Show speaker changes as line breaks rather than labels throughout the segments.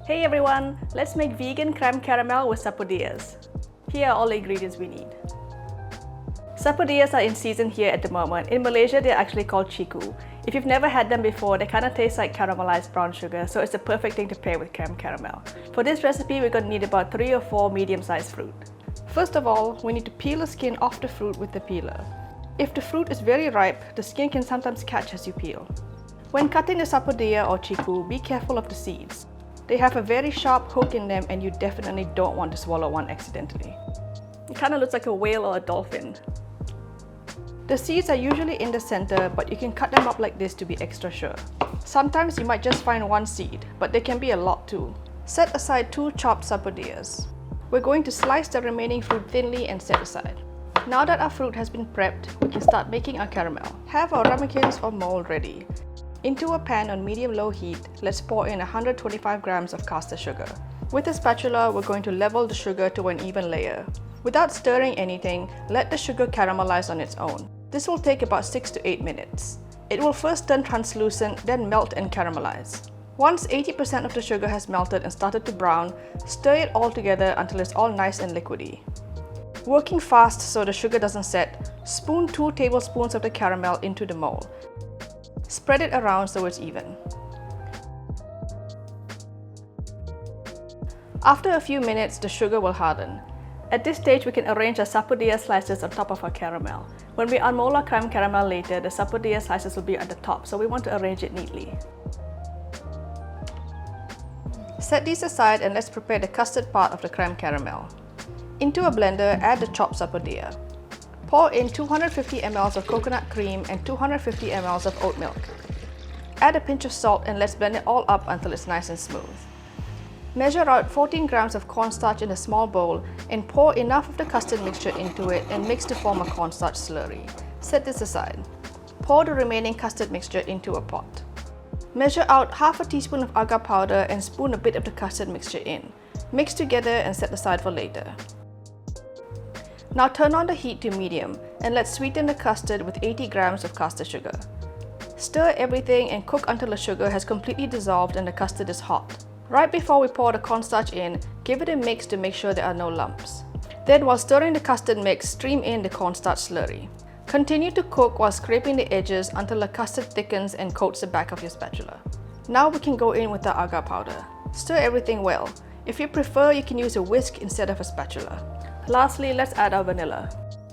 Hey everyone, let's make vegan crème caramel with sapodillas. Here are all the ingredients we need. Sapodillas are in season here at the moment. In Malaysia, they're actually called Ciku. If you've never had them before, they kind of taste like caramelized brown sugar, so it's the perfect thing to pair with crème caramel. For this recipe, we're going to need about 3 or 4 medium-sized fruit. First of all, we need to peel the skin off the fruit with the peeler. If the fruit is very ripe, the skin can sometimes catch as you peel. When cutting the sapodilla or Ciku, be careful of the seeds. They have a very sharp hook in them and you definitely don't want to swallow one accidentally. It kind of looks like a whale or a dolphin. The seeds are usually in the center, but you can cut them up like this to be extra sure. Sometimes you might just find one seed, but there can be a lot too. Set aside 2 chopped sapodillas. We're going to slice the remaining fruit thinly and set aside. Now that our fruit has been prepped, we can start making our caramel. Have our ramekins or mold ready. Into a pan on medium-low heat, let's pour in 125 grams of castor sugar. With a spatula, we're going to level the sugar to an even layer. Without stirring anything, let the sugar caramelize on its own. This will take about 6 to 8 minutes. It will first turn translucent, then melt and caramelize. Once 80% of the sugar has melted and started to brown, stir it all together until it's all nice and liquidy. Working fast so the sugar doesn't set, spoon 2 tablespoons of the caramel into the mold. Spread it around so it's even. After a few minutes, the sugar will harden. At this stage, we can arrange our sapodilla slices on top of our caramel. When we unmold our crème caramel later, the sapodilla slices will be at the top, so we want to arrange it neatly. Set these aside and let's prepare the custard part of the crème caramel. Into a blender, add the chopped sapodilla. Pour in 250 ml of coconut cream and 250 ml of oat milk. Add a pinch of salt and let's blend it all up until it's nice and smooth. Measure out 14 grams of cornstarch in a small bowl and pour enough of the custard mixture into it and mix to form a cornstarch slurry. Set this aside. Pour the remaining custard mixture into a pot. Measure out half a teaspoon of agar powder and spoon a bit of the custard mixture in. Mix together and set aside for later. Now turn on the heat to medium and let's sweeten the custard with 80 grams of castor sugar. Stir everything and cook until the sugar has completely dissolved and the custard is hot. Right before we pour the cornstarch in, give it a mix to make sure there are no lumps. Then while stirring the custard mix, stream in the cornstarch slurry. Continue to cook while scraping the edges until the custard thickens and coats the back of your spatula. Now we can go in with the agar powder. Stir everything well. If you prefer, you can use a whisk instead of a spatula. Lastly, let's add our vanilla.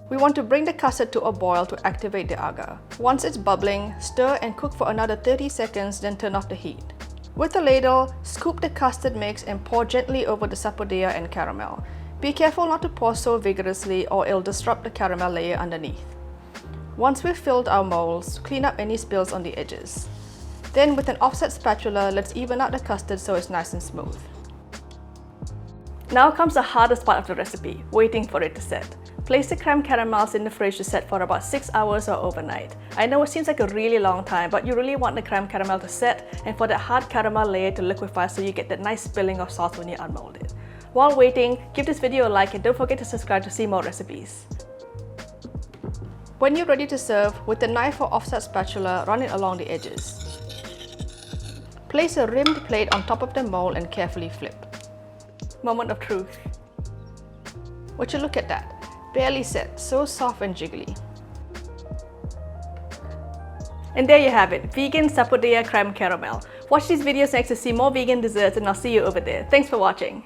We want to bring the custard to a boil to activate the agar. Once it's bubbling, stir and cook for another 30 seconds, then turn off the heat. With a ladle, scoop the custard mix and pour gently over the sapodilla and caramel. Be careful not to pour so vigorously or it'll disrupt the caramel layer underneath. Once we've filled our molds, clean up any spills on the edges. Then with an offset spatula, let's even out the custard so it's nice and smooth. Now comes the hardest part of the recipe, waiting for it to set. Place the crème caramels in the fridge to set for about 6 hours or overnight. I know it seems like a really long time, but you really want the crème caramel to set and for that hard caramel layer to liquefy so you get that nice spilling of sauce when you unmold it. While waiting, give this video a like and don't forget to subscribe to see more recipes. When you're ready to serve, with a knife or offset spatula, run it along the edges. Place a rimmed plate on top of the mold and carefully flip. Moment of truth. Would you look at that? Barely set, so soft and jiggly. And there you have it, vegan sapodilla crème caramel. Watch these videos next to see more vegan desserts and I'll see you over there. Thanks for watching.